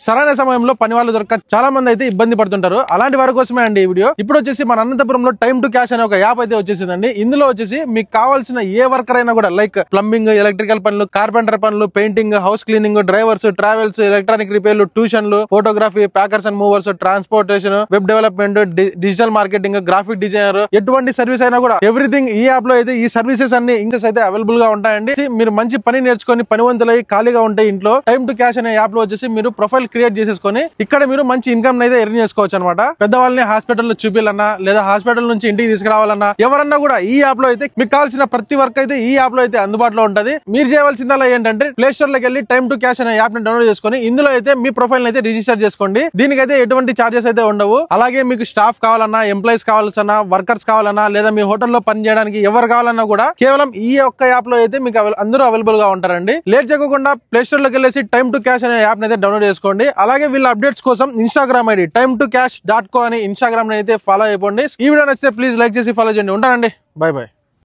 సరైన సమయంలో పని వాళ్ళు దొరక చాలా మంది అయితే ఇబ్బంది పడుతుంటారు. అలాంటి వారి కోసమే అండి ఈ వీడియో. ఇప్పుడు వచ్చేసి మన అనంతపురంలో టైమ్ టు క్యాష్ అనే ఒక యాప్ అయితే వచ్చేసిందండి. ఇందులో వచ్చేసి మీకు కావాల్సిన ఏ వర్కర్ అయినా కూడా లైక్ ప్లంబింగ్, ఎలక్ట్రికల్ పనులు, కార్పెంటర్ పనులు, painting, house cleaning, drivers, travels, electronic రిపేర్లు, ట్యూషన్లు, photography, packers and movers, transportation, web development, digital marketing, graphic designer, ఎటువంటి సర్వీస్ అయినా కూడా ఎవ్రీథింగ్ ఈ యాప్ లో అయితే ఈ సర్వీసెస్ అన్ని ఇంగ్లీష్ అయితే అవైలబుల్ గా ఉంటాయండి. మీరు మంచి పని నేర్చుకొని పనివంతులై ఖాళీగా ఉంటే ఇంట్లో టైమ్ టు క్యాష్ అనే యాప్ లో వచ్చేసి మీరు ప్రొఫైల్ క్రియేట్ చేసేసుకొని ఇక్కడ మీరు మంచి ఇన్కమ్ అయితే ఎర్న్ చేసుకోవచ్చు అనమాట. పెద్దవాళ్ళని హాస్పిటల్ చూపియాలన్నా లేదా హాస్పిటల్ నుంచి ఇంటికి తీసుకురావాలన్నా ఎవరన్నా కూడా ఈ యాప్ లో అయితే మీకు కావాల్సిన ప్రతి వర్క్ అయితే ఈ యాప్ లో అయితే అందుబాటులో ఉంటది. మీరు చేయవలసిందల్లా ఏంటంటే ప్లే స్టోర్ లోకి వెళ్ళి టైమ్ టు క్యాష్ అనే యాప్ ని డౌన్లోడ్ చేసుకొని ఇందులో అయితే మీ ప్రొఫైల్ అయితే రిజిస్టర్ చేసుకోండి. దీనికైతే ఎటువంటి చార్జెస్ అయితే ఉండవు. అలాగే మీకు స్టాఫ్ కావాలన్నా, ఎంప్లాయీస్ కావాలన్నా, వర్కర్స్ కావాలన్నా లేదా మీ హోటల్లో పని చేయడానికి ఎవరు కావాలన్నా కూడా కేవలం ఈ ఒక్క యాప్ లో అయితే మీకు అందరూ అవైలబుల్ గా ఉంటారండి. లేట్ చేయకుండా ప్లే స్టోర్ లోకి వెళ్ళేసి టైమ్ టు క్యాష్ అనే యాప్ అయితే డౌన్లోడ్ చేసుకోండి. అలాగే వీళ్ళ అప్డేట్స్ కోసం ఇన్స్టాగ్రామ్ ఐడి timetocash.co అని ఇన్స్టాగ్రామ్ అయితే ఫాలో అయిపోండి. ఈ వీడియో నచ్చితే ప్లీజ్ లైక్ చేసి ఫాలో చేయండి. ఉంటానండి. By by.